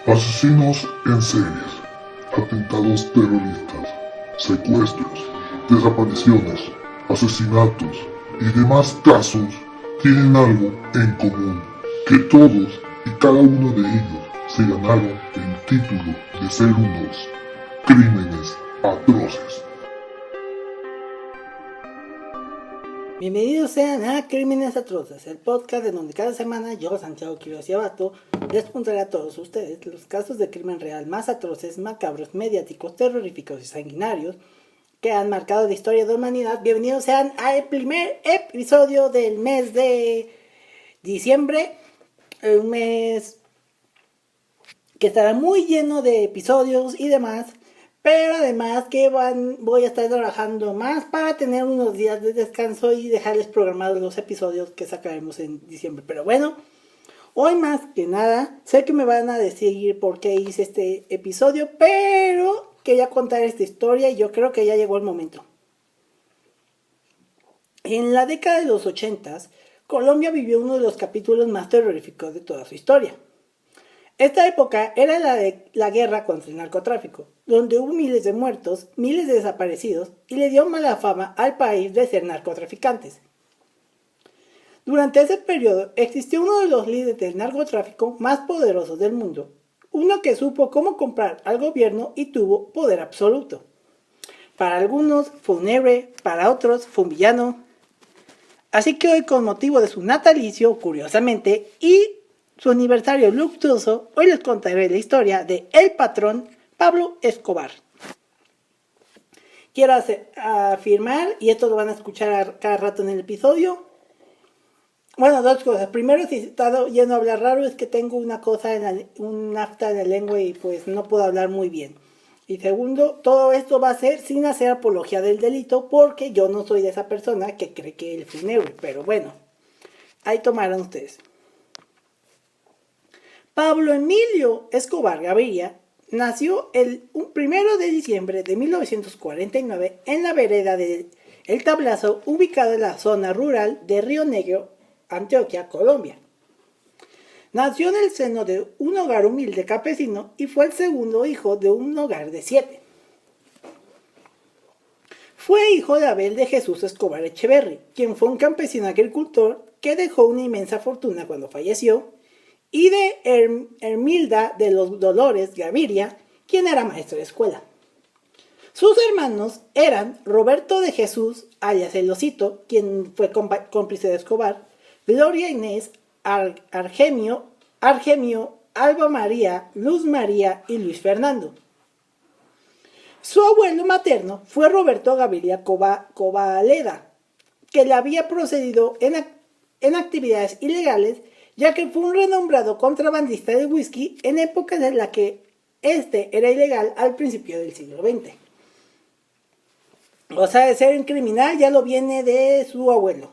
Asesinos en series, atentados terroristas, secuestros, desapariciones, asesinatos y demás casos tienen algo en común, que todos y cada uno de ellos se ganaron el título de ser unos crímenes atroces. Bienvenidos sean a Crímenes Atroces, el podcast en donde cada semana yo, Santiago Quiroz y Abato, les contaré a todos ustedes los casos de crimen real más atroces, macabros, mediáticos, terroríficos y sanguinarios que han marcado la historia de la humanidad. Bienvenidos sean al primer episodio del mes de diciembre, un mes que estará muy lleno de episodios y demás. Pero además que voy a estar trabajando más para tener unos días de descanso y dejarles programados los episodios que sacaremos en diciembre. Pero bueno, hoy más que nada, sé que me van a decir por qué hice este episodio, pero quería contar esta historia y yo creo que ya llegó el momento. En la década de los 80, Colombia vivió uno de los capítulos más terroríficos de toda su historia. Esta época era la de la guerra contra el narcotráfico, donde hubo miles de muertos, miles de desaparecidos y le dio mala fama al país de ser narcotraficantes. Durante ese periodo existió uno de los líderes del narcotráfico más poderosos del mundo, uno que supo cómo comprar al gobierno y tuvo poder absoluto. Para algunos fue un héroe, para otros fue un villano. Así que hoy, con motivo de su natalicio, curiosamente, y su aniversario luctuoso, hoy les contaré la historia de el patrón Pablo Escobar. Quiero afirmar, y esto lo van a escuchar cada rato en el episodio, bueno, dos cosas. Primero, si he estado yendo a hablar raro, es que tengo una cosa, un afta en la lengua y pues no puedo hablar muy bien. Y segundo, todo esto va a ser sin hacer apología del delito, porque yo no soy de esa persona que cree que él fue un héroe. Pero bueno, ahí tomarán ustedes. Pablo Emilio Escobar Gaviria nació el 1 de diciembre de 1949 en la vereda de El Tablazo, ubicada en la zona rural de Río Negro, Antioquia, Colombia. Nació en el seno de un hogar humilde campesino y fue el segundo hijo de un hogar de 7. Fue hijo de Abel de Jesús Escobar Echeverri, quien fue un campesino agricultor que dejó una inmensa fortuna cuando falleció, y de Hermilda de los Dolores Gaviria, quien era maestro de escuela. Sus hermanos eran Roberto de Jesús, alias El Osito, quien fue cómplice de Escobar, Gloria Inés, Argemio, Alba María, Luz María y Luis Fernando. Su abuelo materno fue Roberto Gaviria Covaleda, que le había procedido en actividades ilegales, ya que fue un renombrado contrabandista de whisky en épocas en las que este era ilegal al principio del siglo XX. O sea, de ser un criminal ya lo viene de su abuelo.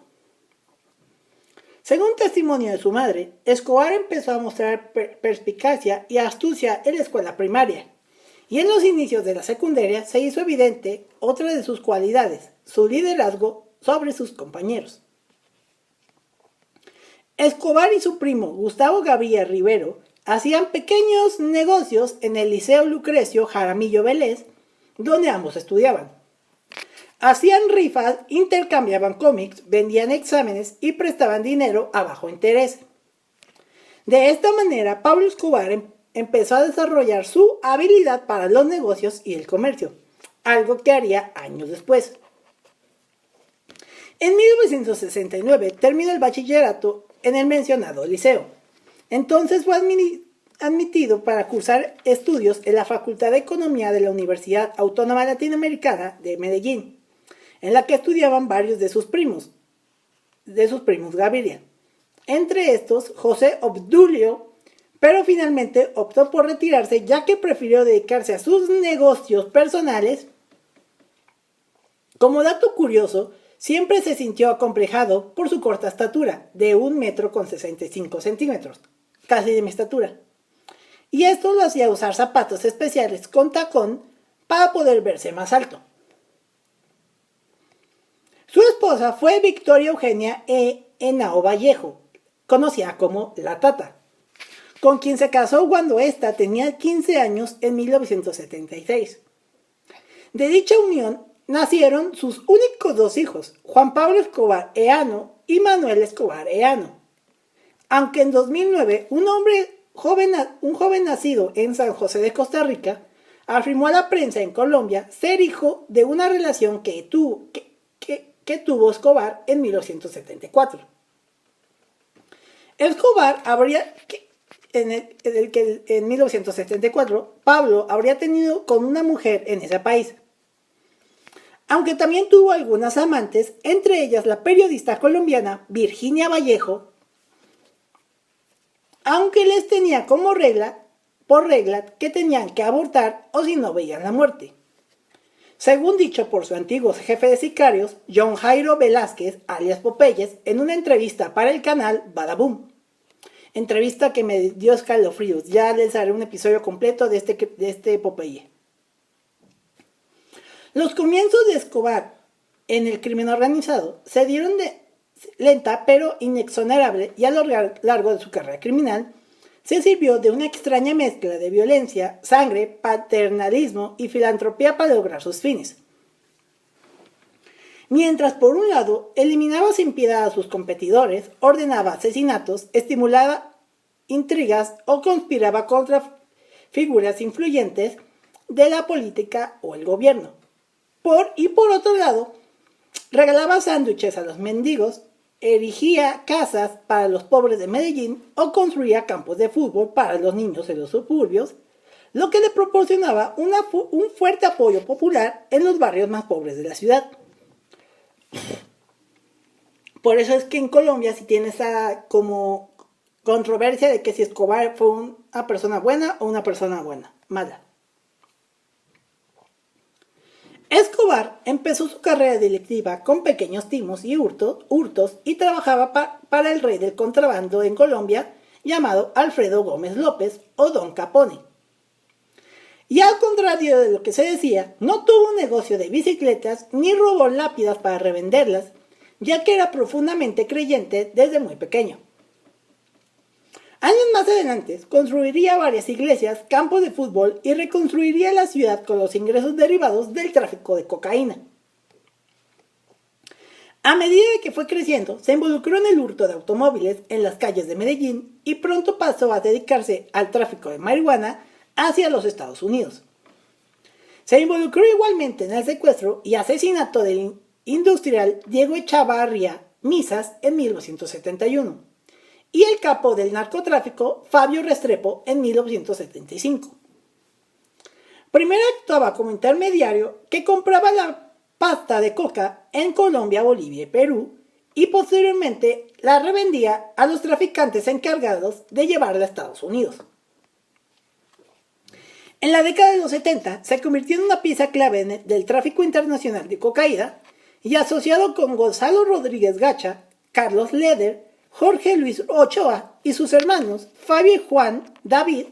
Según testimonio de su madre, Escobar empezó a mostrar perspicacia y astucia en la escuela primaria, y en los inicios de la secundaria se hizo evidente otra de sus cualidades, su liderazgo sobre sus compañeros. Escobar y su primo Gustavo Gaviria Rivero hacían pequeños negocios en el Liceo Lucrecio Jaramillo Vélez, donde ambos estudiaban. Hacían rifas, intercambiaban cómics, vendían exámenes y prestaban dinero a bajo interés. De esta manera, Pablo Escobar empezó a desarrollar su habilidad para los negocios y el comercio, algo que haría años después. En 1969 terminó el bachillerato en el mencionado liceo. Entonces fue admitido para cursar estudios en la Facultad de Economía de la Universidad Autónoma Latinoamericana de Medellín, en la que estudiaban varios de sus primos Gaviria. Entre estos, José Obdulio, pero finalmente optó por retirarse ya que prefirió dedicarse a sus negocios personales. Como dato curioso, siempre se sintió acomplejado por su corta estatura, de 1,65 m, casi de mi estatura. Y esto lo hacía usar zapatos especiales con tacón para poder verse más alto. Su esposa fue Victoria Eugenia Henao Vallejo, conocida como La Tata, con quien se casó cuando ésta tenía 15 años en 1976. De dicha unión nacieron sus únicos 2 hijos, Juan Pablo Escobar Eano y Manuel Escobar Eano. Aunque en 2009 un joven nacido en San José de Costa Rica afirmó a la prensa en Colombia ser hijo de una relación que tuvo Escobar en 1974. Escobar en 1974, Pablo habría tenido con una mujer en ese país. Aunque también tuvo algunas amantes, entre ellas la periodista colombiana Virginia Vallejo, aunque les tenía como por regla que tenían que abortar o si no veían la muerte. Según dicho por su antiguo jefe de sicarios, John Jairo Velázquez, alias Popeyes, en una entrevista para el canal Badaboom. Entrevista que me dio escalofríos. Ya les haré un episodio completo de este Popeye. Los comienzos de Escobar en el crimen organizado se dieron de lenta pero inexonerable, y a lo largo de su carrera criminal se sirvió de una extraña mezcla de violencia, sangre, paternalismo y filantropía para lograr sus fines. Mientras por un lado eliminaba sin piedad a sus competidores, ordenaba asesinatos, estimulaba intrigas o conspiraba contra figuras influyentes de la política o el gobierno. Por otro lado, regalaba sándwiches a los mendigos, erigía casas para los pobres de Medellín o construía campos de fútbol para los niños en los suburbios, lo que le proporcionaba un fuerte apoyo popular en los barrios más pobres de la ciudad. Por eso es que en Colombia sí tiene esa como controversia de que si Escobar fue una persona buena o una persona mala. Escobar empezó su carrera delictiva con pequeños timos y hurtos y trabajaba para el rey del contrabando en Colombia, llamado Alfredo Gómez López o Don Capone. Y al contrario de lo que se decía, no tuvo un negocio de bicicletas ni robó lápidas para revenderlas, ya que era profundamente creyente desde muy pequeño. Años más adelante, construiría varias iglesias, campos de fútbol y reconstruiría la ciudad con los ingresos derivados del tráfico de cocaína. A medida que fue creciendo, se involucró en el hurto de automóviles en las calles de Medellín y pronto pasó a dedicarse al tráfico de marihuana hacia los Estados Unidos. Se involucró igualmente en el secuestro y asesinato del industrial Diego Echavarría Misas en 1971. Y el capo del narcotráfico, Fabio Restrepo, en 1975. Primero actuaba como intermediario que compraba la pasta de coca en Colombia, Bolivia y Perú, y posteriormente la revendía a los traficantes encargados de llevarla a Estados Unidos. En la década de los 70 se convirtió en una pieza clave del tráfico internacional de cocaína y asociado con Gonzalo Rodríguez Gacha, Carlos Leder, Jorge Luis Ochoa y sus hermanos Fabio y Juan David,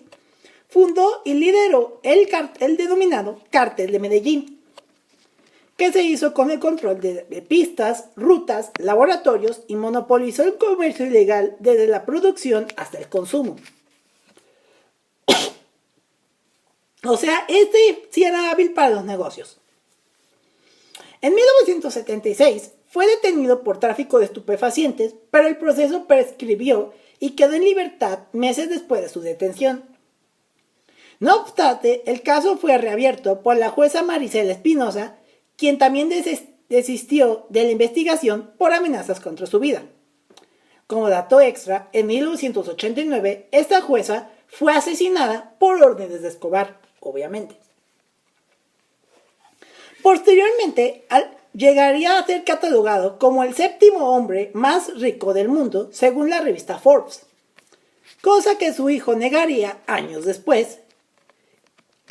fundó y lideró el denominado Cártel de Medellín, que se hizo con el control de pistas, rutas, laboratorios y monopolizó el comercio ilegal desde la producción hasta el consumo. O sea, sí era hábil para los negocios. En 1976 fue detenido por tráfico de estupefacientes, pero el proceso prescribió y quedó en libertad meses después de su detención. No obstante, el caso fue reabierto por la jueza Maricela Espinosa, quien también desistió de la investigación por amenazas contra su vida. Como dato extra, en 1989 esta jueza fue asesinada por órdenes de Escobar, obviamente. Posteriormente, llegaría a ser catalogado como el 7º hombre más rico del mundo, según la revista Forbes, cosa que su hijo negaría años después.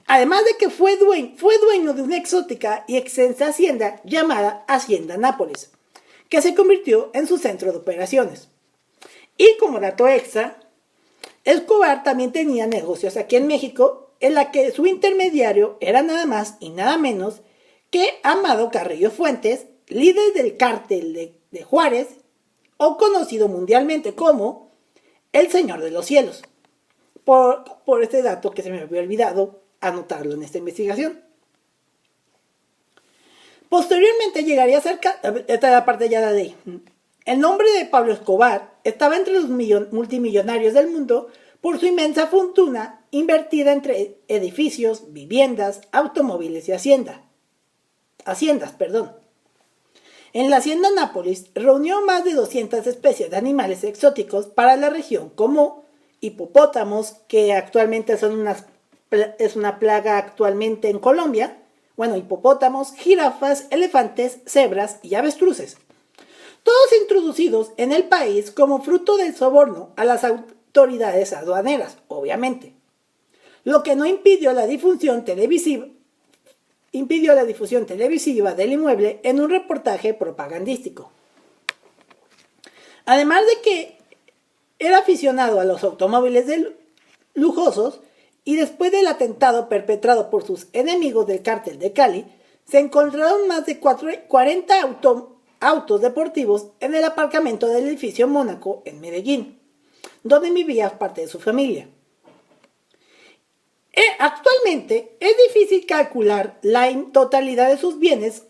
Además de que fue dueño de una exótica y extensa hacienda llamada Hacienda Nápoles, que se convirtió en su centro de operaciones. Y como dato extra, Escobar también tenía negocios aquí en México, en la que su intermediario era nada más y nada menos que Amado Carrillo Fuentes, líder del cártel de Juárez, o conocido mundialmente como el Señor de los Cielos. por este dato que se me había olvidado anotarlo en esta investigación. Posteriormente llegaría a ser, esta es la parte ya de ahí. El nombre de Pablo Escobar estaba entre los multimillonarios del mundo por su inmensa fortuna invertida entre edificios, viviendas, automóviles y haciendas. En la hacienda Nápoles reunió más de 200 especies de animales exóticos para la región, como hipopótamos, que actualmente es una plaga actualmente en Colombia. Bueno, hipopótamos, jirafas, elefantes, cebras y avestruces. Todos introducidos en el país como fruto del soborno a las autoridades aduaneras, obviamente. Lo que no impidió la difusión televisiva del inmueble en un reportaje propagandístico. Además de que era aficionado a los automóviles lujosos, y después del atentado perpetrado por sus enemigos del cártel de Cali, se encontraron más de 40 autos deportivos en el aparcamiento del edificio Mónaco en Medellín, donde vivía parte de su familia. Actualmente es difícil calcular la totalidad de sus bienes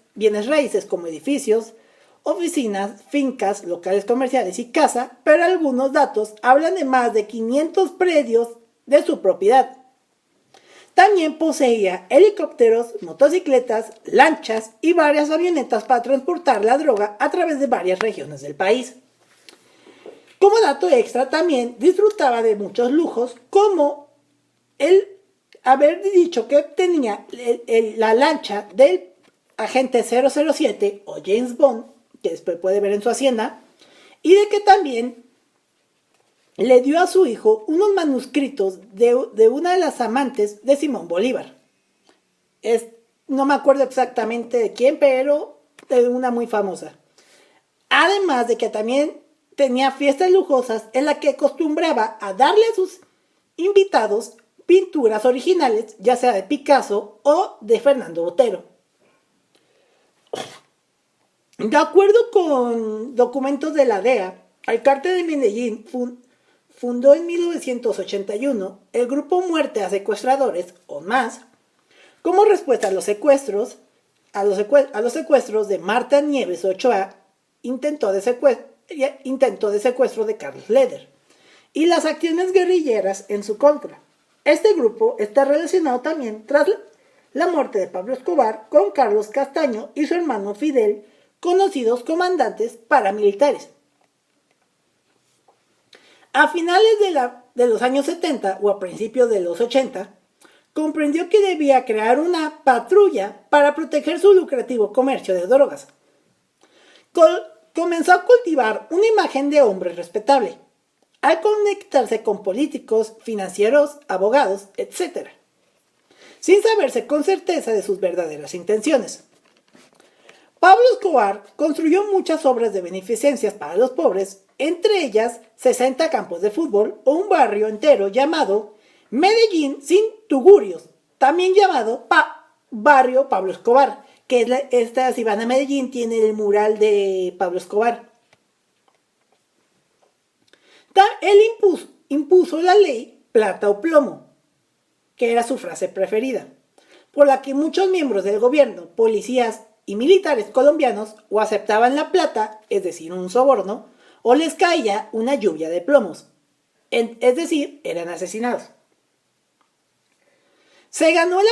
raíces como edificios, oficinas, fincas, locales comerciales y casa, pero algunos datos hablan de más de 500 predios de su propiedad. También poseía helicópteros, motocicletas, lanchas y varias avionetas para transportar la droga a través de varias regiones del país. Como dato extra, también disfrutaba de muchos lujos, como el haber dicho que tenía la lancha del agente 007 o James Bond, que después puede ver en su hacienda, y de que también le dio a su hijo unos manuscritos de una de las amantes de Simón Bolívar. No me acuerdo exactamente de quién, pero de una muy famosa. Además de que también tenía fiestas lujosas en las que acostumbraba a darle a sus invitados pinturas originales, ya sea de Picasso o de Fernando Botero. De acuerdo con documentos de la DEA, el cártel de Medellín fundó en 1981 el grupo Muerte a Secuestradores, o MAS, como respuesta a los secuestros de Marta Nieves Ochoa, intento de secuestro de Carlos Leder, y las acciones guerrilleras en su contra. Este grupo está relacionado también, tras la muerte de Pablo Escobar, con Carlos Castaño y su hermano Fidel, conocidos comandantes paramilitares. A finales de los años 70 o a principios de los 80, comprendió que debía crear una patrulla para proteger su lucrativo comercio de drogas. Comenzó a cultivar una imagen de hombre respetable, al conectarse con políticos, financieros, abogados, etc., sin saberse con certeza de sus verdaderas intenciones. Pablo Escobar construyó muchas obras de beneficencias para los pobres, entre ellas 60 campos de fútbol o un barrio entero llamado Medellín sin tugurios, también llamado Barrio Pablo Escobar, que si van a Medellín tiene el mural de Pablo Escobar. Él impuso la ley plata o plomo, que era su frase preferida, por la que muchos miembros del gobierno, policías y militares colombianos o aceptaban la plata, es decir, un soborno, o les caía una lluvia de plomos, es decir, eran asesinados. Se ganó el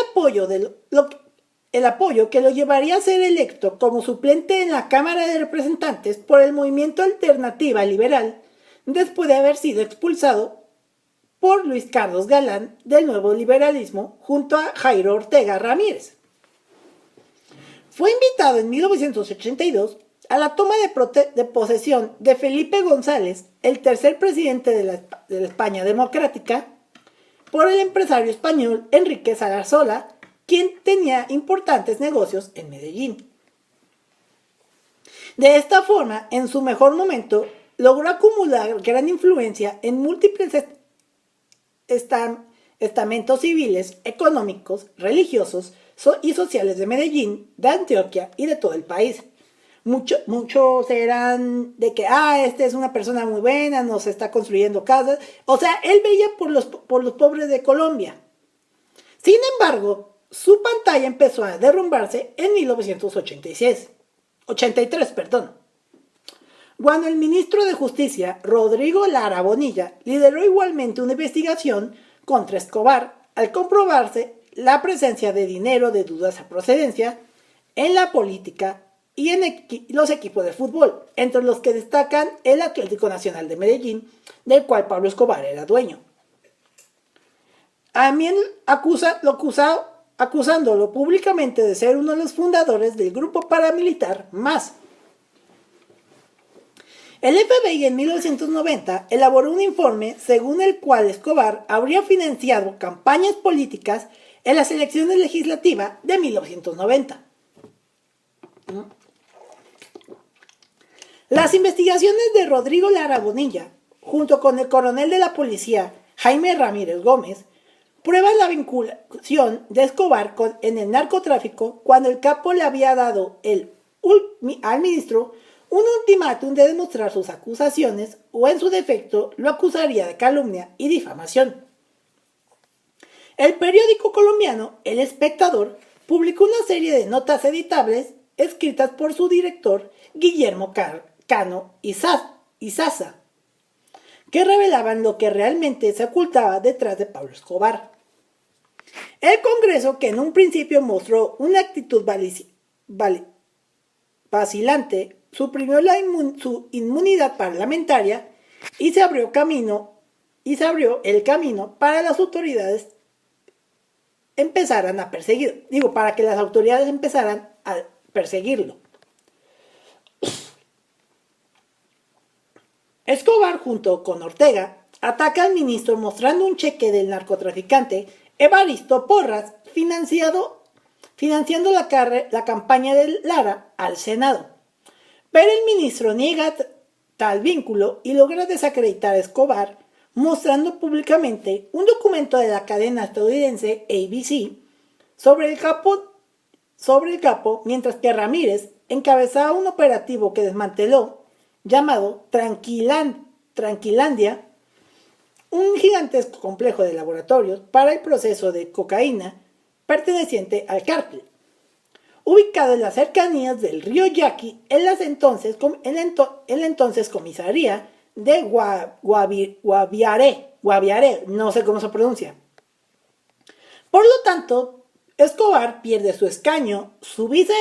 apoyo que lo llevaría a ser electo como suplente en la Cámara de Representantes por el movimiento Alternativa Liberal, después de haber sido expulsado por Luis Carlos Galán del Nuevo Liberalismo junto a Jairo Ortega Ramírez. Fue invitado en 1982 a la toma de posesión de Felipe González, el tercer presidente de la España democrática, por el empresario español Enrique Sarasola, quien tenía importantes negocios en Medellín. De esta forma, en su mejor momento, logró acumular gran influencia en múltiples estamentos civiles, económicos, religiosos y sociales de Medellín, de Antioquia y de todo el país. Muchos eran de que, esta es una persona muy buena, nos está construyendo casas. O sea, él veía por los pobres de Colombia. Sin embargo, su pantalla empezó a derrumbarse en 1983, cuando el ministro de Justicia, Rodrigo Lara Bonilla, lideró igualmente una investigación contra Escobar al comprobarse la presencia de dinero de dudosa procedencia en la política y en los equipos de fútbol, entre los que destacan el Atlético Nacional de Medellín, del cual Pablo Escobar era dueño. También acusándolo públicamente de ser uno de los fundadores del grupo paramilitar MAS. El FBI en 1990 elaboró un informe según el cual Escobar habría financiado campañas políticas en las elecciones legislativas de 1990. Las investigaciones de Rodrigo Lara Bonilla, junto con el coronel de la policía Jaime Ramírez Gómez, prueban la vinculación de Escobar en el narcotráfico cuando el capo le había dado al ministro un ultimátum de demostrar sus acusaciones o en su defecto lo acusaría de calumnia y difamación. El periódico colombiano El Espectador publicó una serie de notas editables escritas por su director Guillermo Cano Izaza, que revelaban lo que realmente se ocultaba detrás de Pablo Escobar. El Congreso, que en un principio mostró una actitud vacilante, suprimió su inmunidad parlamentaria y se abrió el camino para las autoridades empezaran a perseguirlo. Para que las autoridades empezaran a perseguirlo. Escobar, junto con Ortega, ataca al ministro mostrando un cheque del narcotraficante Evaristo Porras financiando la campaña de Lara al Senado. Pero el ministro niega tal vínculo y logra desacreditar a Escobar, mostrando públicamente un documento de la cadena estadounidense ABC sobre el capo, mientras que Ramírez encabezaba un operativo que desmanteló, llamado Tranquilandia, un gigantesco complejo de laboratorios para el proceso de cocaína perteneciente al cártel, ubicado en las cercanías del río Yaqui en la entonces comisaría de Guaviare, no sé cómo se pronuncia. Por lo tanto, Escobar pierde su escaño, su visa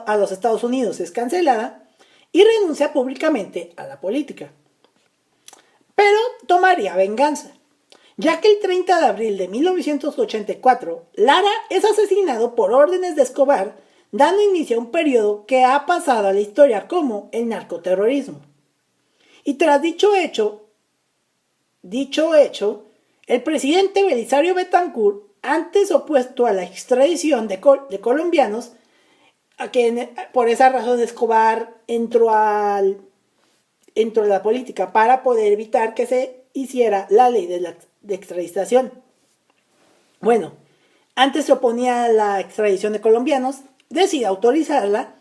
a los Estados Unidos es cancelada y renuncia públicamente a la política. Pero tomaría venganza, ya que el 30 de abril de 1984, Lara es asesinado por órdenes de Escobar, dando inicio a un periodo que ha pasado a la historia como el narcoterrorismo. Y tras dicho hecho, el presidente Belisario Betancur, antes opuesto a la extradición de colombianos, por esa razón Escobar entró a la política para poder evitar que se hiciera la ley de extradición. Bueno, antes se oponía a la extradición de colombianos, decide autorizarla,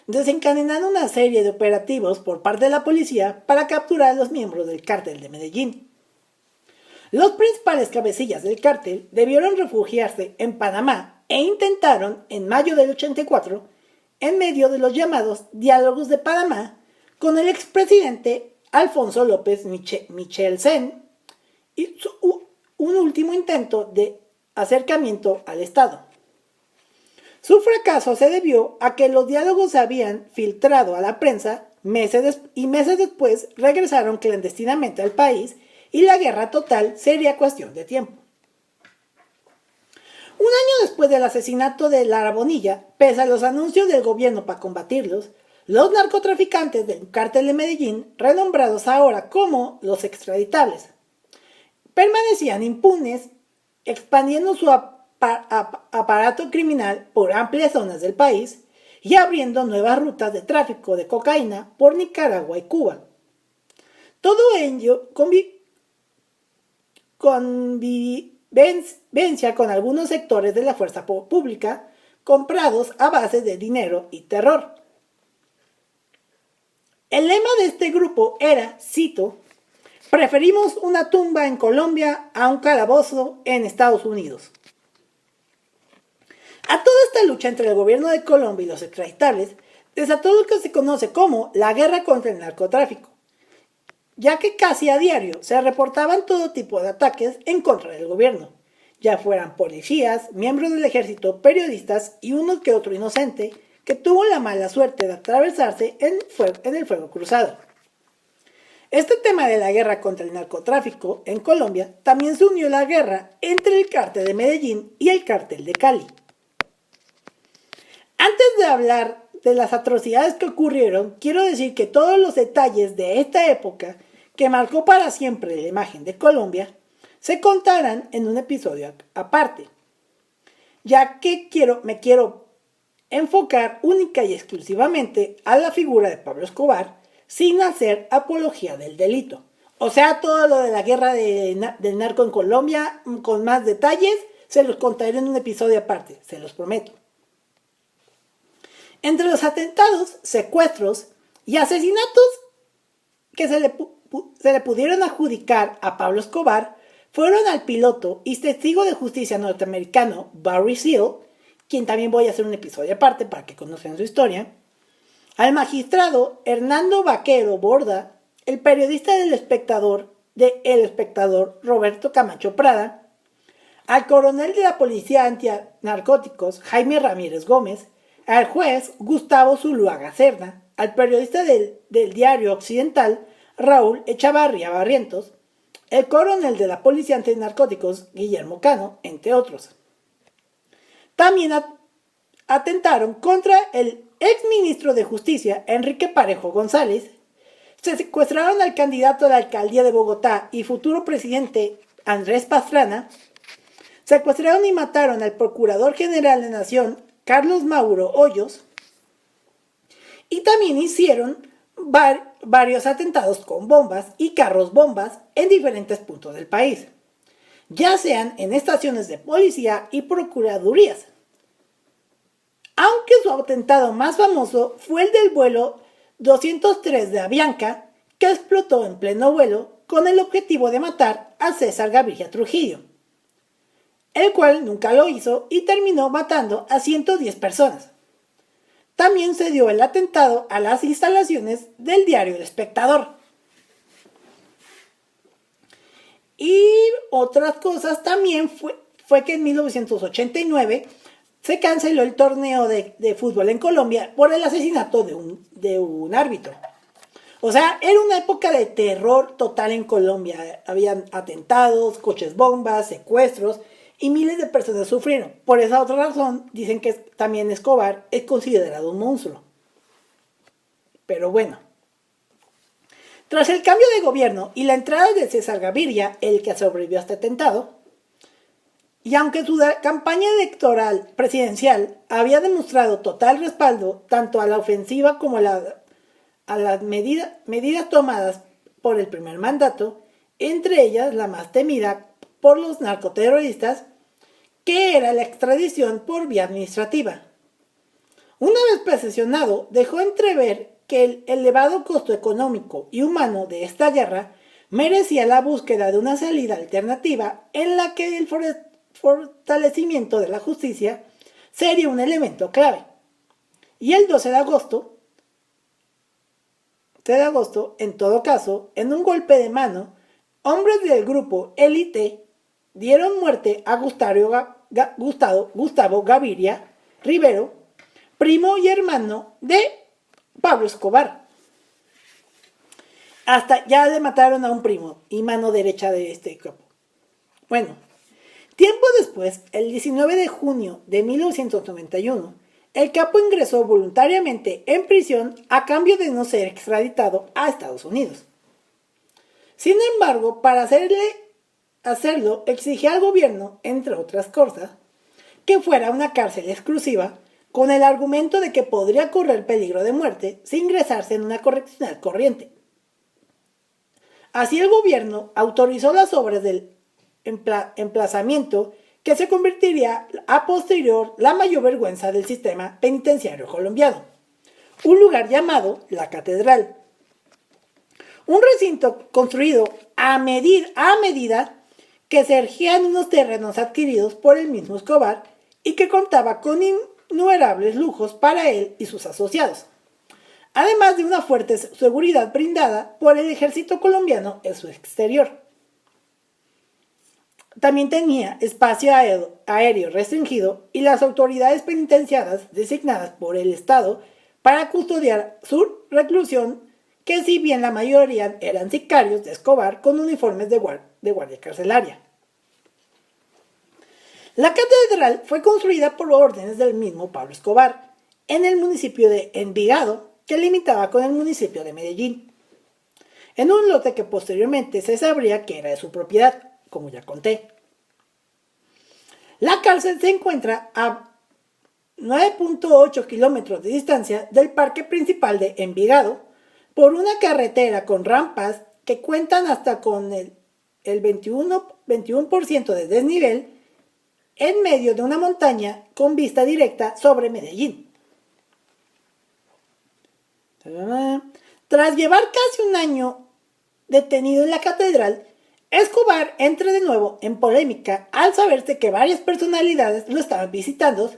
desencadenando una serie de operativos por parte de la policía para capturar a los miembros del cártel de Medellín. Los principales cabecillas del cártel debieron refugiarse en Panamá e intentaron, en mayo del 84, en medio de los llamados diálogos de Panamá, con el expresidente Alfonso López Michelsen, y un último intento de acercamiento al Estado. Su fracaso se debió a que los diálogos se habían filtrado a la prensa meses después regresaron clandestinamente al país y la guerra total sería cuestión de tiempo. Un año después del asesinato de Lara Bonilla, pese a los anuncios del gobierno para combatirlos, los narcotraficantes del cártel de Medellín, renombrados ahora como los extraditables, permanecían impunes, expandiendo su aparato criminal por amplias zonas del país y abriendo nuevas rutas de tráfico de cocaína por Nicaragua y Cuba. Todo ello convivencia con algunos sectores de la fuerza pública comprados a base de dinero y terror. El lema de este grupo era, cito, preferimos una tumba en Colombia a un calabozo en Estados Unidos. A toda esta lucha entre el gobierno de Colombia y los extraditables desató lo que se conoce como la guerra contra el narcotráfico, ya que casi a diario se reportaban todo tipo de ataques en contra del gobierno, ya fueran policías, miembros del ejército, periodistas y uno que otro inocente que tuvo la mala suerte de atravesarse en el fuego cruzado. Este tema de la guerra contra el narcotráfico en Colombia también se unió a la guerra entre el cártel de Medellín y el cártel de Cali. Antes de hablar de las atrocidades que ocurrieron, quiero decir que todos los detalles de esta época, que marcó para siempre la imagen de Colombia, se contarán en un episodio aparte, ya que me quiero enfocar única y exclusivamente a la figura de Pablo Escobar, sin hacer apología del delito. O sea, todo lo de la guerra del narco en Colombia, con más detalles, se los contaré en un episodio aparte, se los prometo. Entre los atentados, secuestros y asesinatos que se le pudieron adjudicar a Pablo Escobar fueron al piloto y testigo de justicia norteamericano Barry Seal, quien también voy a hacer un episodio aparte para que conozcan su historia, al magistrado Hernando Vaquero Borda, el periodista del Espectador Roberto Camacho Prada, al coronel de la Policía Antinarcóticos Jaime Ramírez Gómez, al juez Gustavo Zuluaga Cerda, al periodista del Diario Occidental Raúl Echavarría Barrientos, el coronel de la Policía Antinarcóticos Guillermo Cano, entre otros. También atentaron contra el exministro de Justicia Enrique Parejo González, se secuestraron al candidato a la alcaldía de Bogotá y futuro presidente Andrés Pastrana, secuestraron y mataron al procurador general de Nación Carlos Mauro Hoyos, y también hicieron varios atentados con bombas y carros bombas en diferentes puntos del país, ya sean en estaciones de policía y procuradurías. Aunque su atentado más famoso fue el del vuelo 203 de Avianca, que explotó en pleno vuelo con el objetivo de matar a César Gaviria Trujillo, el cual nunca lo hizo y terminó matando a 110 personas. También se dio el atentado a las instalaciones del diario El Espectador. Y otras cosas también fue que en 1989 se canceló el torneo de fútbol en Colombia por el asesinato de un árbitro. O sea, era una época de terror total en Colombia. Habían atentados, coches bombas, secuestros y miles de personas sufrieron. Por esa otra razón, dicen que también Escobar es considerado un monstruo. Pero bueno. Tras el cambio de gobierno y la entrada de César Gaviria, el que sobrevivió a este atentado, y aunque su campaña electoral presidencial había demostrado total respaldo tanto a la ofensiva como a las medidas tomadas por el primer mandato, entre ellas la más temida por los narcoterroristas, que era la extradición por vía administrativa. Una vez posesionado, dejó entrever que el elevado costo económico y humano de esta guerra merecía la búsqueda de una salida alternativa en la que el fortalecimiento de la justicia sería un elemento clave. Y el 12 de agosto, en todo caso, en un golpe de mano, hombres del grupo Élite dieron muerte a Gustavo Gaviria Rivero, primo y hermano de Pablo Escobar. Hasta ya le mataron a un primo y mano derecha de este grupo. Bueno, tiempo después, el 19 de junio de 1991, el capo ingresó voluntariamente en prisión a cambio de no ser extraditado a Estados Unidos. Sin embargo, para hacerlo, exigía al gobierno, entre otras cosas, que fuera una cárcel exclusiva, con el argumento de que podría correr peligro de muerte si ingresarse en una correccional corriente. Así el gobierno autorizó las obras del emplazamiento que se convertiría a posterior la mayor vergüenza del sistema penitenciario colombiano, un lugar llamado La Catedral, un recinto construido a medida que se erigía en unos terrenos adquiridos por el mismo Escobar y que contaba con innumerables lujos para él y sus asociados, además de una fuerte seguridad brindada por el ejército colombiano en su exterior. También tenía espacio aéreo restringido y las autoridades penitenciarias designadas por el Estado para custodiar su reclusión, que si bien la mayoría eran sicarios de Escobar con uniformes de guardia carcelaria. La catedral fue construida por órdenes del mismo Pablo Escobar en el municipio de Envigado, que limitaba con el municipio de Medellín, en un lote que posteriormente se sabría que era de su propiedad, como ya conté. La cárcel se encuentra a 9.8 kilómetros de distancia del parque principal de Envigado, por una carretera con rampas que cuentan hasta con el 21% de desnivel en medio de una montaña con vista directa sobre Medellín. Tras llevar casi un año detenido en la catedral, Escobar entra de nuevo en polémica al saberse que varias personalidades lo estaban visitando,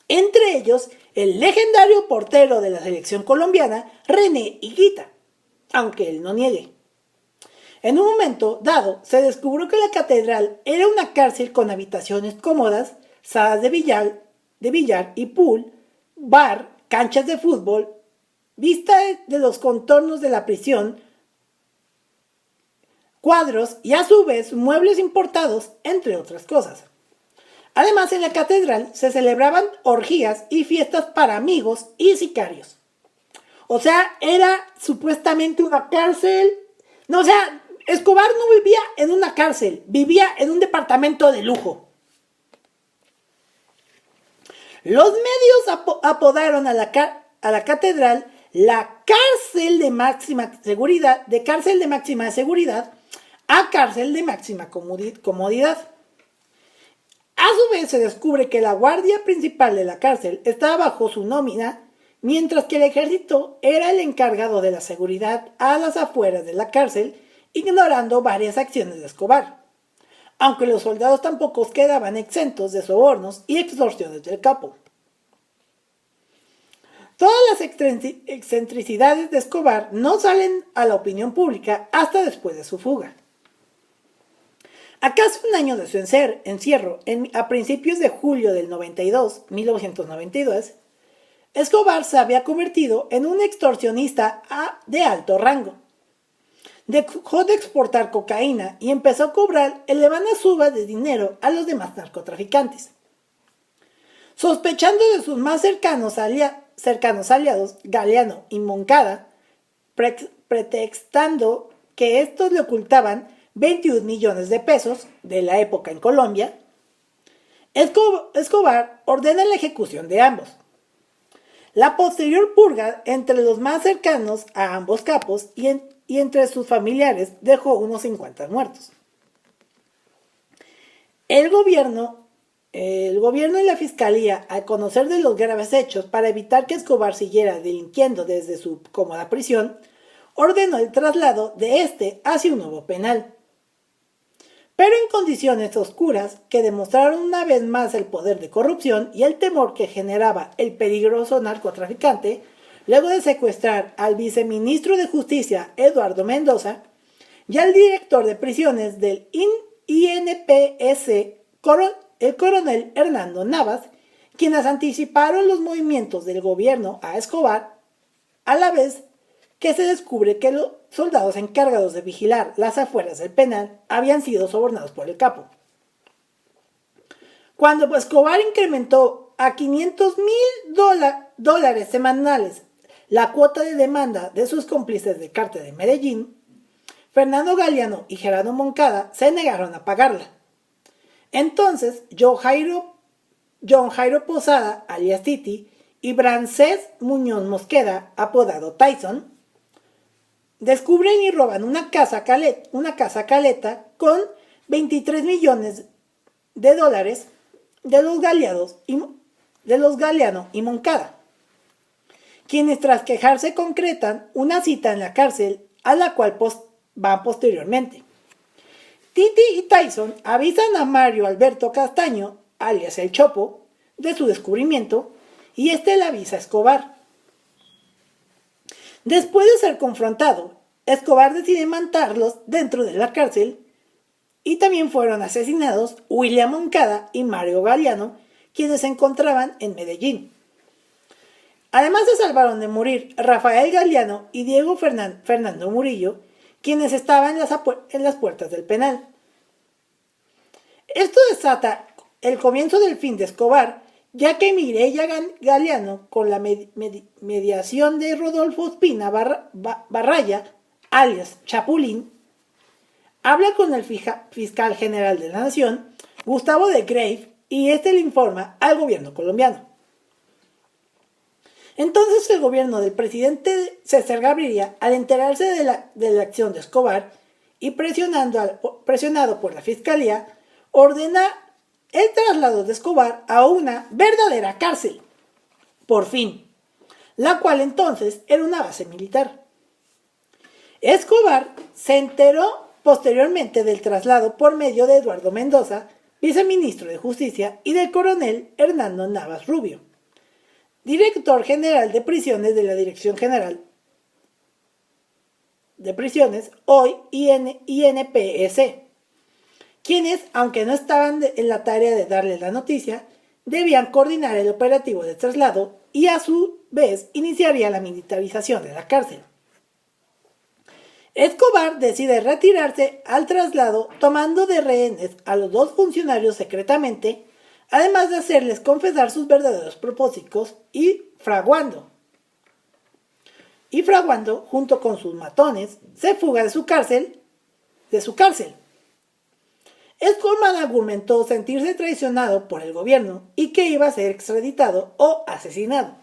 entre ellos el legendario portero de la selección colombiana, René Higuita, aunque él no niegue. En un momento dado, se descubrió que la catedral era una cárcel con habitaciones cómodas, salas de billar y pool, bar, canchas de fútbol, vista de los contornos de la prisión, cuadros y a su vez muebles importados, entre otras cosas. Además, en la catedral se celebraban orgías y fiestas para amigos y sicarios. O sea, era supuestamente una cárcel. No, o sea, Escobar no vivía en una cárcel, vivía en un departamento de lujo. Los medios apodaron a la catedral la cárcel de máxima seguridad, de cárcel de máxima seguridad a cárcel de máxima comodidad. A su vez se descubre que la guardia principal de la cárcel estaba bajo su nómina, mientras que el ejército era el encargado de la seguridad a las afueras de la cárcel, ignorando varias acciones de Escobar, aunque los soldados tampoco quedaban exentos de sobornos y extorsiones del capo. Todas las excentricidades de Escobar no salen a la opinión pública hasta después de su fuga. A casi un año de su encierro, a principios de julio del 1992, Escobar se había convertido en un extorsionista de alto rango. Dejó de exportar cocaína y empezó a cobrar elevadas sumas de dinero a los demás narcotraficantes. Sospechando de sus más cercanos aliados, Galeano y Moncada, pretextando que estos le ocultaban 21 millones de pesos de la época en Colombia, Escobar ordena la ejecución de ambos. La posterior purga entre los más cercanos a ambos capos y entre sus familiares dejó unos 50 muertos. El gobierno y la fiscalía, al conocer de los graves hechos para evitar que Escobar siguiera delinquiendo desde su cómoda prisión, ordenó el traslado de este hacia un nuevo penal. Pero en condiciones oscuras que demostraron una vez más el poder de corrupción y el temor que generaba el peligroso narcotraficante, luego de secuestrar al viceministro de Justicia Eduardo Mendoza y al director de prisiones del INPS, el coronel Hernando Navas, quienes anticiparon los movimientos del gobierno a Escobar, a la vez que se descubre que los soldados encargados de vigilar las afueras del penal habían sido sobornados por el capo. Cuando Escobar incrementó a $500,000 semanales la cuota de demanda de sus cómplices del cártel de Medellín, Fernando Galeano y Gerardo Moncada se negaron a pagarla. Entonces, John Jairo Posada, alias Titi, y Brancés Muñoz Mosqueda, apodado Tyson, descubren y roban una casa caleta con 23 millones de dólares de los Galeano y Moncada, quienes tras quejarse concretan una cita en la cárcel a la cual van posteriormente. Titi y Tyson avisan a Mario Alberto Castaño, alias El Chopo, de su descubrimiento, y este le avisa a Escobar. Después de ser confrontado, Escobar decide matarlos dentro de la cárcel, y también fueron asesinados William Moncada y Mario Galeano, quienes se encontraban en Medellín. Además se salvaron de morir Rafael Galeano y Diego Fernando Murillo, quienes estaban en las puertas del penal. Esto desata el comienzo del fin de Escobar, ya que Mireya Galeano, con la mediación de Rodolfo Ospina Barraya, alias Chapulín, habla con el fiscal general de la Nación, Gustavo de Grave, y este le informa al gobierno colombiano. Entonces el gobierno del presidente César Gaviria, al enterarse de la acción de Escobar y presionado por la fiscalía, ordena el traslado de Escobar a una verdadera cárcel, por fin, la cual entonces era una base militar. Escobar se enteró posteriormente del traslado por medio de Eduardo Mendoza, viceministro de Justicia, y del coronel Hernando Navas Rubio, director general de prisiones de la Dirección General de Prisiones, hoy INPS, quienes, aunque no estaban en la tarea de darle la noticia, debían coordinar el operativo de traslado y a su vez iniciaría la militarización de la cárcel. Escobar decide retirarse al traslado tomando de rehenes a los dos funcionarios secretamente, además de hacerles confesar sus verdaderos propósitos y fraguando, junto con sus matones, se fuga de su cárcel. Escobar argumentó sentirse traicionado por el gobierno y que iba a ser extraditado o asesinado.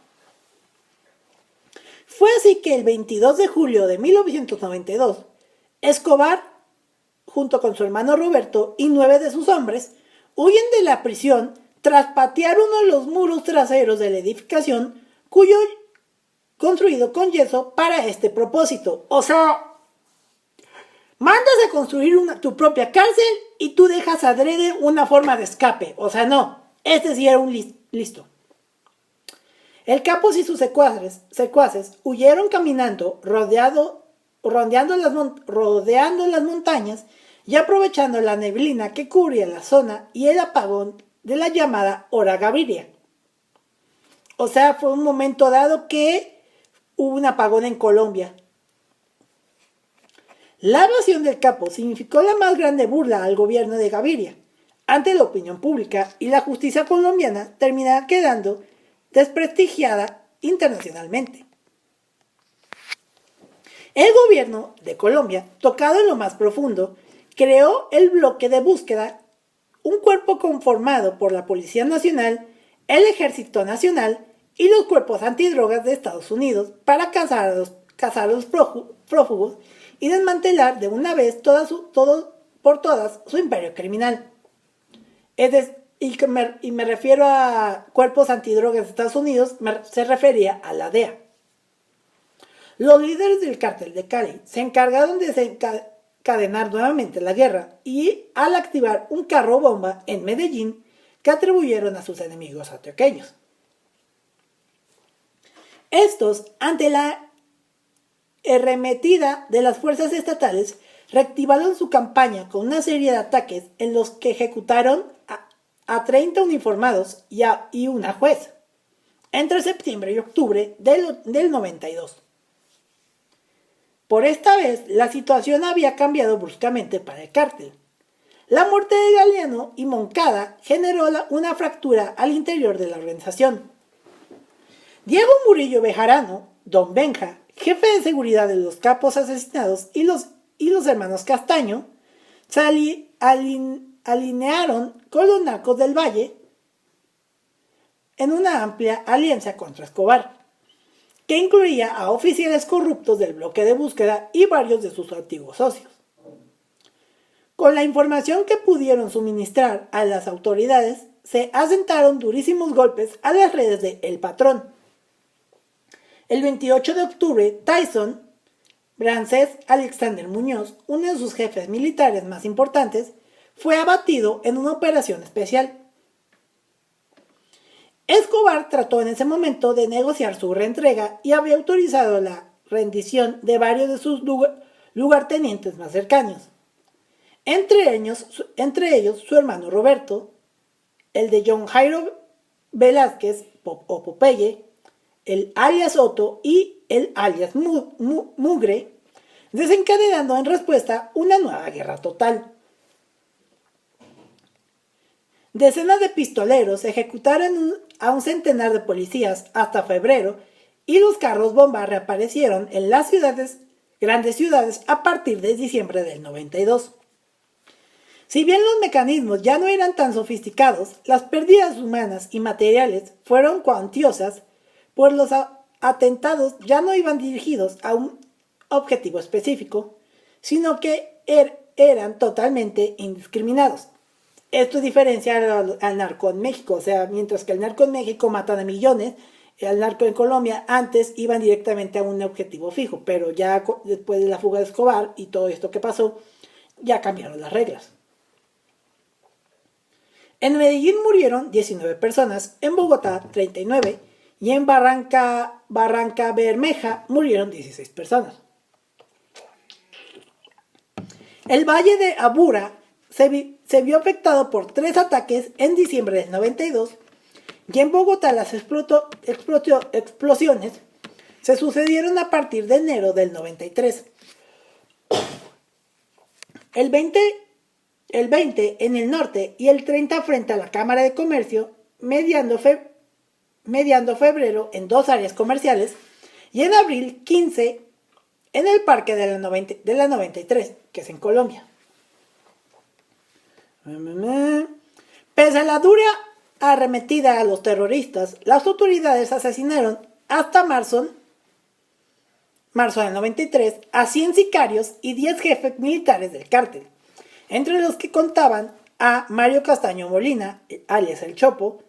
Fue así que el 22 de julio de 1992, Escobar, junto con su hermano Roberto y 9 de sus hombres, huyen de la prisión tras patear uno de los muros traseros de la edificación, construido con yeso para este propósito. O sea, mandas a construir tu propia cárcel y tú dejas adrede una forma de escape. O sea, no, este sí era un listo. El Capos y sus secuaces huyeron caminando, rodeando las montañas y aprovechando la neblina que cubría la zona y el apagón de la llamada Hora Gaviria. O sea, fue un momento dado que hubo un apagón en Colombia. La evasión del Capo significó la más grande burla al gobierno de Gaviria. Ante la opinión pública y la justicia colombiana terminará quedando desprestigiada internacionalmente. El gobierno de Colombia, tocado en lo más profundo, creó el bloque de búsqueda, un cuerpo conformado por la Policía Nacional, el Ejército Nacional y los cuerpos antidrogas de Estados Unidos para cazar a los prófugos y desmantelar de una vez por todas su imperio criminal. Y me refiero a cuerpos antidrogas de Estados Unidos, se refería a la DEA. Los líderes del cártel de Cali se encargaron de desencadenar nuevamente la guerra y al activar un carro bomba en Medellín que atribuyeron a sus enemigos antioqueños. Estos, ante la arremetida de las fuerzas estatales, reactivaron su campaña con una serie de ataques en los que ejecutaron a 30 uniformados y una juez entre septiembre y octubre del 92. Por esta vez, la situación había cambiado bruscamente para el cártel. La muerte de Galeano y Moncada generó una fractura al interior de la organización. Diego Murillo Bejarano, Don Benja, jefe de seguridad de los capos asesinados y los hermanos Castaño, se alinearon con los narcos del Valle en una amplia alianza contra Escobar, que incluía a oficiales corruptos del bloque de búsqueda y varios de sus antiguos socios. Con la información que pudieron suministrar a las autoridades, se asentaron durísimos golpes a las redes de El Patrón. El 28 de octubre, Tyson Francés Alexander Muñoz, uno de sus jefes militares más importantes, fue abatido en una operación especial. Escobar trató en ese momento de negociar su reentrega y había autorizado la rendición de varios de sus lugartenientes más cercanos. Entre ellos su hermano Roberto, el de John Jairo Velázquez o Popeye, el alias Otto y el alias Mugre, desencadenando en respuesta una nueva guerra total. Decenas de pistoleros ejecutaron a un centenar de policías hasta febrero y los carros bomba reaparecieron en las grandes ciudades a partir de diciembre del 92. Si bien los mecanismos ya no eran tan sofisticados, las pérdidas humanas y materiales fueron cuantiosas, pues los atentados ya no iban dirigidos a un objetivo específico, sino que eran totalmente indiscriminados. Esto diferencia al narco en México, o sea, mientras que el narco en México matan a millones, el narco en Colombia antes iban directamente a un objetivo fijo, pero ya después de la fuga de Escobar y todo esto que pasó, ya cambiaron las reglas. En Medellín murieron 19 personas, en Bogotá 39 y en Barranca Bermeja murieron 16 personas. El Valle de Aburrá se vio afectado por 3 ataques en diciembre del 92 y en Bogotá las explosiones se sucedieron a partir de enero del 93. El 20 en el norte y el 30 frente a la Cámara de Comercio, mediando febrero en 2 áreas comerciales y en abril 15 en el Parque de la 93, que es en Colombia. Pese a la dura arremetida a los terroristas, las autoridades asesinaron hasta marzo del 93 a 100 sicarios y 10 jefes militares del cártel, entre los que contaban a Mario Castaño Molina, alias El Chopo,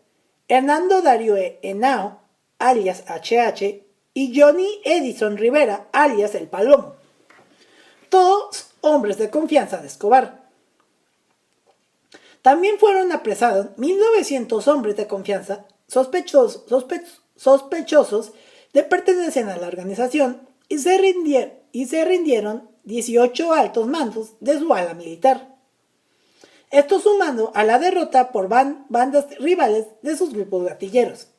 Hernando Darío Henao, alias HH, y Johnny Edison Rivera, alias El Palomo, todos hombres de confianza de Escobar. También fueron apresados 1.900 hombres de confianza sospechosos de pertenecer a la organización y se rindieron 18 altos mandos de su ala militar. Esto sumando a la derrota por bandas rivales de sus grupos gatilleros.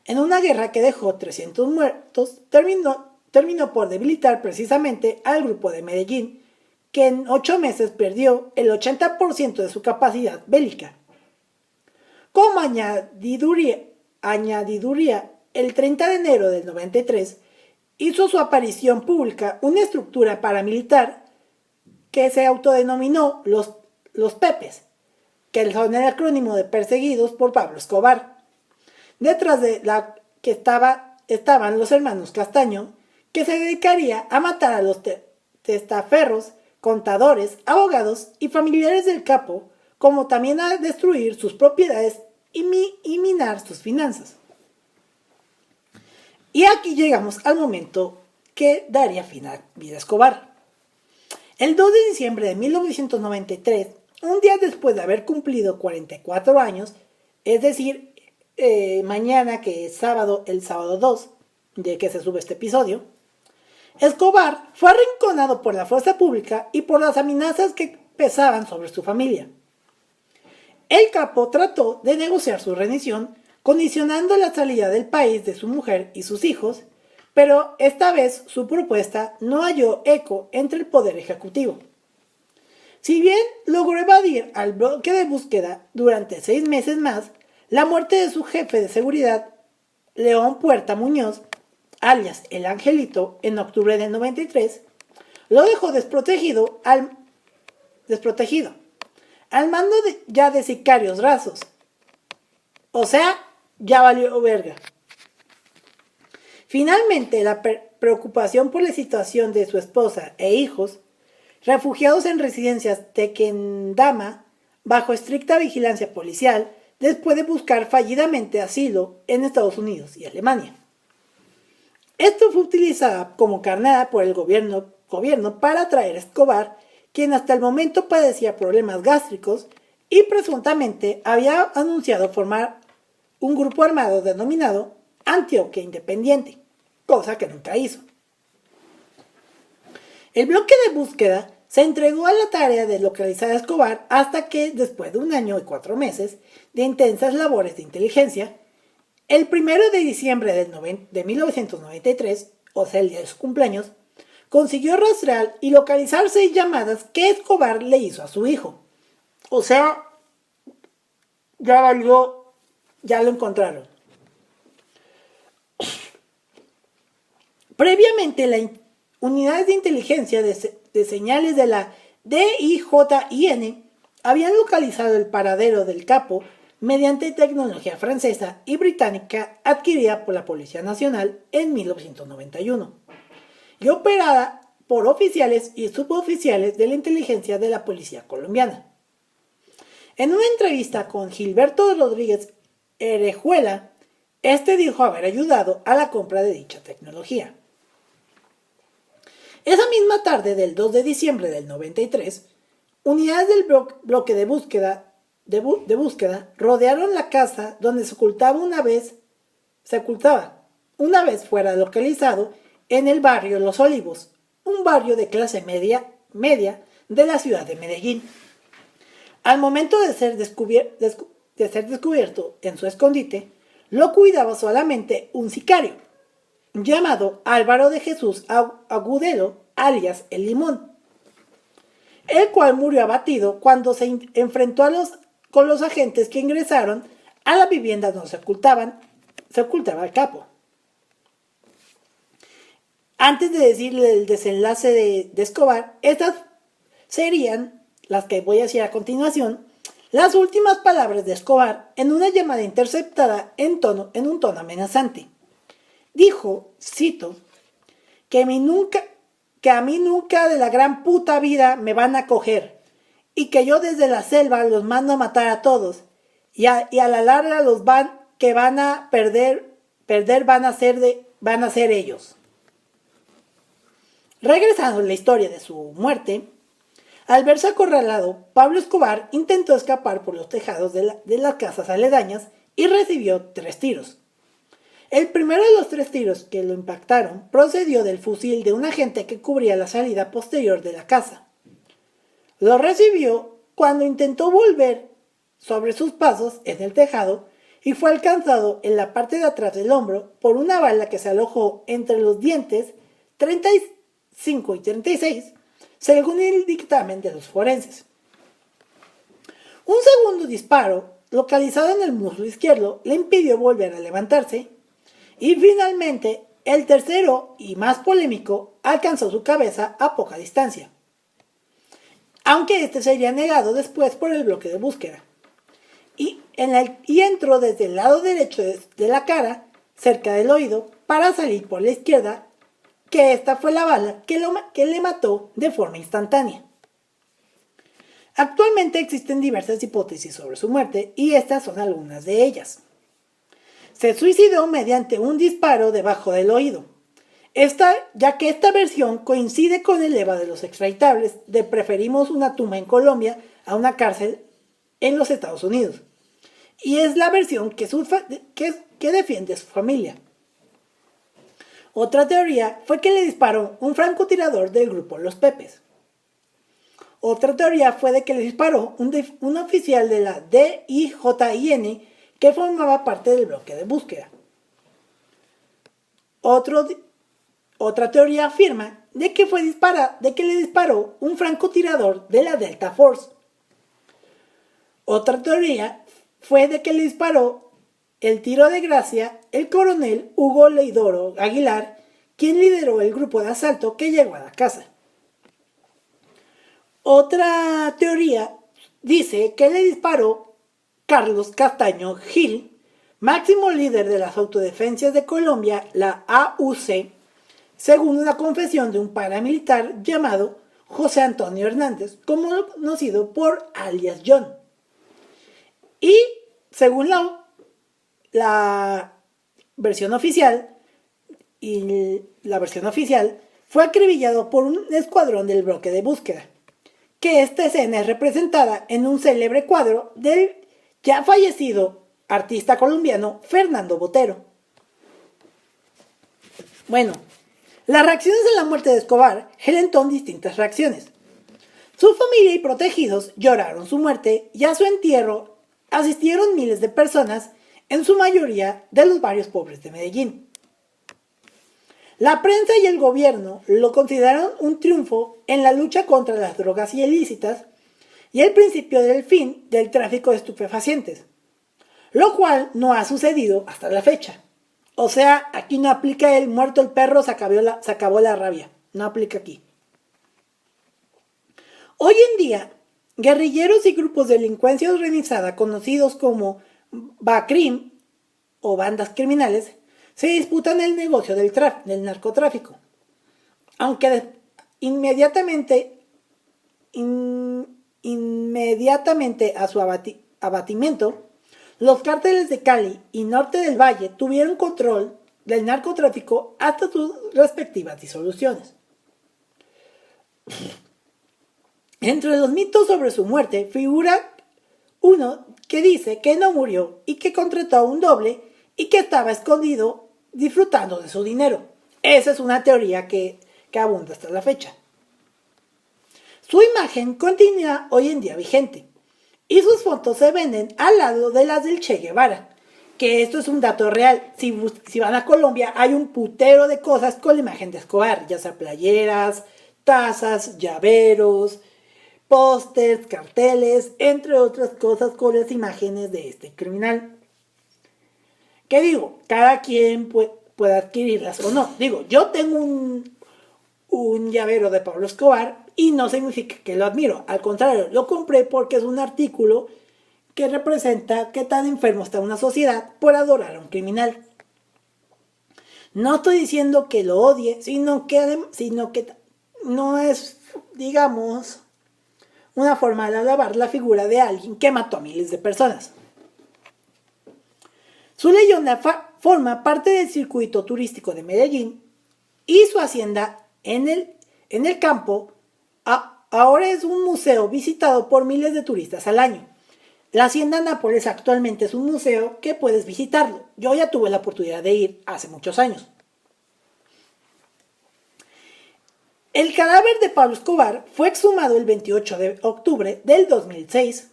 En una guerra que dejó 300 muertos, terminó por debilitar precisamente al grupo de Medellín, que en 8 meses perdió el 80% de su capacidad bélica. Como añadiduría, el 30 de enero del 93 hizo su aparición pública una estructura paramilitar que se autodenominó los Pepes, que son el acrónimo de Perseguidos por Pablo Escobar. Detrás de la que estaban los hermanos Castaño, que se dedicaría a matar a los testaferros, contadores, abogados y familiares del capo, como también a destruir sus propiedades y minar sus finanzas. Y aquí llegamos al momento que daría fin a vida Escobar. El 2 de diciembre de 1993, un día después de haber cumplido 44 años, es decir, mañana que es el sábado 2, de que se sube este episodio, Escobar fue arrinconado por la fuerza pública y por las amenazas que pesaban sobre su familia. El capo trató de negociar su rendición, condicionando la salida del país de su mujer y sus hijos, pero esta vez su propuesta no halló eco entre el poder ejecutivo. Si bien logró evadir al bloque de búsqueda durante 6 meses más, la muerte de su jefe de seguridad, León Puerta Muñoz, alias El Angelito, en octubre del 93, lo dejó desprotegido al mando de sicarios rasos. O sea, ya valió verga. Finalmente, la preocupación por la situación de su esposa e hijos, refugiados en residencias tequendama bajo estricta vigilancia policial, después de buscar fallidamente asilo en Estados Unidos y Alemania. Esto fue utilizado como carnada por el gobierno gobierno para traer a Escobar, quien hasta el momento padecía problemas gástricos y presuntamente había anunciado formar un grupo armado denominado Antioquia Independiente, cosa que nunca hizo. El bloque de búsqueda se entregó a la tarea de localizar a Escobar hasta que, después de 1 año y 4 meses de intensas labores de inteligencia, el 1 de diciembre de 1993, o sea el día de su cumpleaños, consiguió rastrear y localizar 6 llamadas que Escobar le hizo a su hijo. O sea, ya lo encontraron. Previamente, la unidades de inteligencia de señales de la DIJIN habían localizado el paradero del capo mediante tecnología francesa y británica adquirida por la Policía Nacional en 1991 y operada por oficiales y suboficiales de la inteligencia de la Policía Colombiana. En una entrevista con Gilberto Rodríguez Orejuela, este dijo haber ayudado a la compra de dicha tecnología. Esa misma tarde del 2 de diciembre del 93, unidades del bloque de búsqueda rodearon la casa donde se ocultaba una vez fuera localizado en el barrio Los Olivos, un barrio de clase media de la ciudad de Medellín. Al momento de ser descubierto en su escondite, lo cuidaba solamente un sicario, llamado Álvaro de Jesús Agudelo, alias El Limón, el cual murió abatido cuando se enfrentó con los agentes que ingresaron a la vivienda donde se ocultaba el capo. Antes de decirle el desenlace de Escobar, estas serían, las que voy a decir a continuación, las últimas palabras de Escobar en una llamada interceptada en un tono amenazante. Dijo, cito, que a mí nunca de la gran puta vida me van a coger, y que yo desde la selva los mando a matar a todos, y a la larga van a perder van a ser ellos. Regresando a la historia de su muerte, al verse acorralado, Pablo Escobar intentó escapar por los tejados de las casas aledañas y recibió 3 tiros. El primero de los 3 tiros que lo impactaron procedió del fusil de un agente que cubría la salida posterior de la casa. Lo recibió cuando intentó volver sobre sus pasos en el tejado y fue alcanzado en la parte de atrás del hombro por una bala que se alojó entre los dientes 35 y 36, según el dictamen de los forenses. Un segundo disparo, localizado en el muslo izquierdo, le impidió volver a levantarse. Y finalmente, el tercero y más polémico alcanzó su cabeza a poca distancia, aunque este sería negado después por el bloque de búsqueda. Y entró desde el lado derecho de la cara, cerca del oído, para salir por la izquierda, que esta fue la bala que le mató de forma instantánea. Actualmente existen diversas hipótesis sobre su muerte y estas son algunas de ellas. Se suicidó mediante un disparo debajo del oído, ya que esta versión coincide con el lema de los extraditables de preferimos una tumba en Colombia a una cárcel en los Estados Unidos, y es la versión que defiende su familia. Otra teoría fue que le disparó un francotirador del grupo Los Pepes. Otra teoría fue de que le disparó un oficial de la DIJIN que formaba parte del bloque de búsqueda. Otra teoría afirma de que le disparó un francotirador de la Delta Force. Otra teoría fue de que le disparó el tiro de gracia el coronel Hugo Leidoro Aguilar, quien lideró el grupo de asalto que llegó a la casa. Otra teoría dice que le disparó Carlos Castaño Gil, máximo líder de las autodefensas de Colombia, la AUC, según una confesión de un paramilitar llamado José Antonio Hernández, conocido por alias John. Y según la versión oficial, fue acribillado por un escuadrón del bloque de búsqueda, que esta escena es representada en un célebre cuadro del ya fallecido artista colombiano Fernando Botero. Bueno, las reacciones a la muerte de Escobar generaron distintas reacciones. Su familia y protegidos lloraron su muerte y a su entierro asistieron miles de personas, en su mayoría de los barrios pobres de Medellín. La prensa y el gobierno lo consideraron un triunfo en la lucha contra las drogas ilícitas y el principio del fin del tráfico de estupefacientes, lo cual no ha sucedido hasta la fecha. O sea, aquí no aplica el muerto el perro, se acabó la rabia. No aplica aquí. Hoy en día, guerrilleros y grupos de delincuencia organizada conocidos como BACRIM o bandas criminales se disputan el negocio del narcotráfico. Aunque inmediatamente a su abatimiento, los cárteles de Cali y Norte del Valle tuvieron control del narcotráfico hasta sus respectivas disoluciones. Entre los mitos sobre su muerte figura uno que dice que no murió y que contrató a un doble y que estaba escondido disfrutando de su dinero. Esa es una teoría que abunda hasta la fecha. Su imagen continúa hoy en día vigente y sus fotos se venden al lado de las del Che Guevara, que esto es un dato real. Si van a Colombia hay un putero de cosas con la imagen de Escobar, ya sea playeras, tazas, llaveros, pósters, carteles, entre otras cosas con las imágenes de este criminal. ¿Qué digo? Cada quien puede adquirirlas o no. Digo, yo tengo un llavero de Pablo Escobar y no significa que lo admiro. Al contrario, lo compré porque es un artículo que representa qué tan enfermo está una sociedad por adorar a un criminal. No estoy diciendo que lo odie, sino que no es, digamos, una forma de alabar la figura de alguien que mató a miles de personas. Su leyenda forma parte del circuito turístico de Medellín y su hacienda en el campo ahora es un museo visitado por miles de turistas al año. La Hacienda Nápoles actualmente es un museo que puedes visitarlo. Yo ya tuve la oportunidad de ir hace muchos años. El cadáver de Pablo Escobar fue exhumado el 28 de octubre del 2006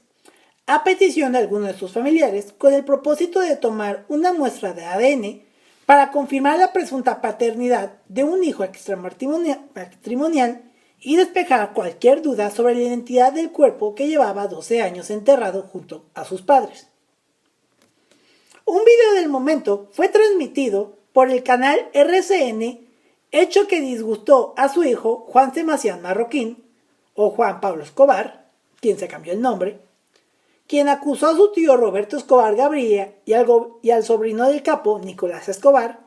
a petición de algunos de sus familiares con el propósito de tomar una muestra de ADN para confirmar la presunta paternidad de un hijo extramatrimonial y despejar cualquier duda sobre la identidad del cuerpo que llevaba 12 años enterrado junto a sus padres. Un video del momento fue transmitido por el canal RCN, hecho que disgustó a su hijo Juan Sebastián Marroquín, o Juan Pablo Escobar, quien se cambió el nombre, quien acusó a su tío Roberto Escobar Gaviria y al sobrino del capo, Nicolás Escobar,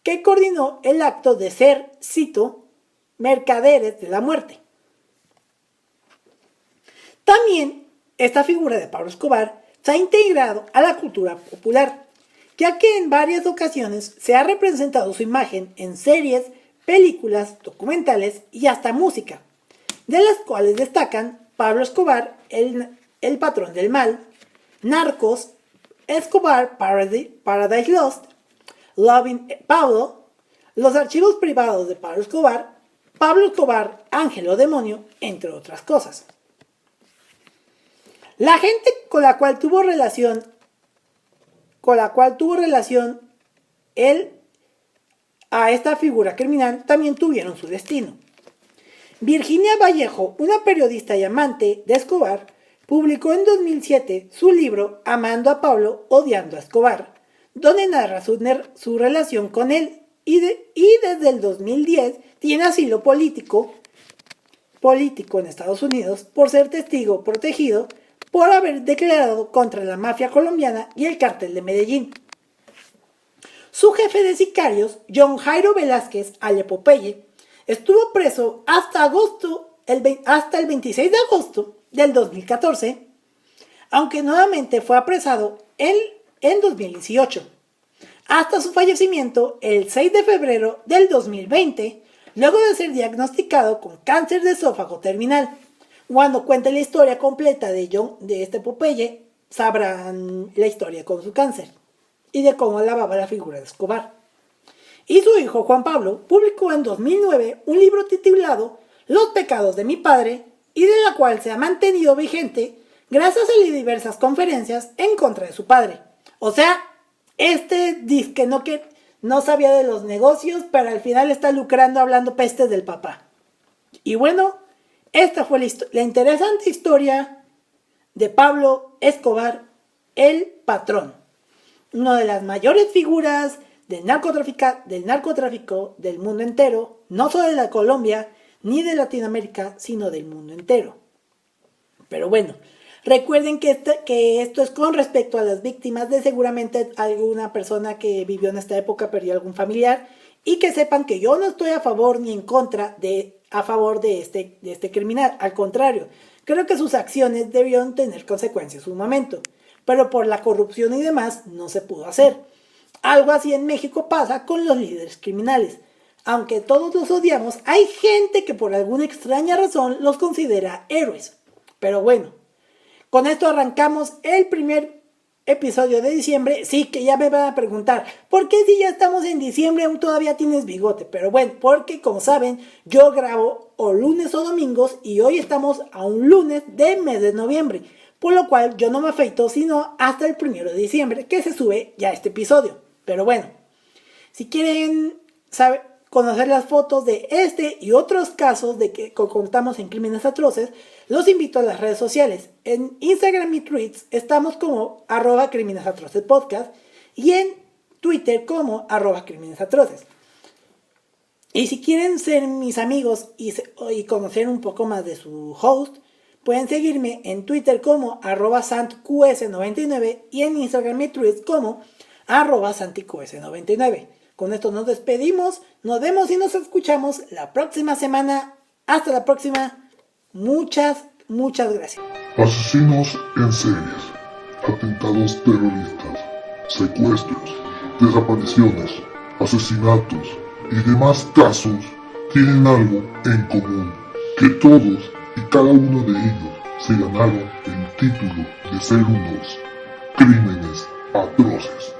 que coordinó el acto de ser, cito, mercaderes de la muerte. También esta figura de Pablo Escobar se ha integrado a la cultura popular, ya que en varias ocasiones se ha representado su imagen en series, películas, documentales y hasta música, de las cuales destacan Pablo Escobar, el patrón del mal, Narcos, Escobar Paradise Lost, Loving Pablo, Los archivos privados de Pablo Escobar, Ángel o Demonio, entre otras cosas. La gente con la cual tuvo relación él a esta figura criminal también tuvieron su destino. Virginia Vallejo, una periodista y amante de Escobar, publicó en 2007 su libro Amando a Pablo, odiando a Escobar, donde narra su relación con él y desde el 2010 tiene asilo político en Estados Unidos por ser testigo protegido por haber declarado contra la mafia colombiana y el cártel de Medellín. Su jefe de sicarios, John Jairo Velázquez Popeye, estuvo preso hasta el 26 de agosto del 2014, aunque nuevamente fue apresado en 2018, hasta su fallecimiento el 6 de febrero del 2020, luego de ser diagnosticado con cáncer de esófago terminal. Cuando cuente la historia completa de este Popeye, sabrán la historia con su cáncer y de cómo lavaba la figura de Escobar. Y su hijo Juan Pablo publicó en 2009 un libro titulado Los pecados de mi padre, y de la cual se ha mantenido vigente gracias a diversas conferencias en contra de su padre. O sea, dice que no sabía de los negocios, pero al final está lucrando hablando pestes del papá. Y bueno, esta fue la interesante historia de Pablo Escobar, el patrón. Una de las mayores figuras del narcotráfico del mundo entero, no solo de la Colombia ni de Latinoamérica, sino del mundo entero. Pero bueno, recuerden que esto es con respecto a las víctimas de seguramente alguna persona que vivió en esta época, perdió algún familiar, y que sepan que yo no estoy a favor ni en contra a favor de este criminal. Al contrario, creo que sus acciones debieron tener consecuencias en su momento, pero por la corrupción y demás no se pudo hacer. Algo así en México pasa con los líderes criminales. Aunque todos los odiamos, hay gente que por alguna extraña razón los considera héroes. Pero bueno, con esto arrancamos el primer episodio de diciembre. Sí, que ya me van a preguntar, ¿por qué si ya estamos en diciembre aún todavía tienes bigote? Pero bueno, porque como saben, yo grabo o lunes o domingos y hoy estamos a un lunes del mes de noviembre. Por lo cual yo no me afeito sino hasta el 1 de diciembre, que se sube ya este episodio. Pero bueno, si quieren conocer las fotos de este y otros casos de que contamos en Crímenes Atroces, los invito a las redes sociales. En Instagram y Tweets estamos como @CrímenesAtrocesPodcast y en Twitter como @CrímenesAtroces. Y si quieren ser mis amigos y conocer un poco más de su host, pueden seguirme en Twitter como @SantQS99 y en Instagram y Tweets como @SantiQS99. Con esto nos despedimos, nos vemos y nos escuchamos la próxima semana. Hasta la próxima. Muchas gracias. Asesinos en series, atentados terroristas, secuestros, desapariciones, asesinatos y demás casos tienen algo en común, que todos y cada uno de ellos se ganaron el título de ser unos crímenes atroces.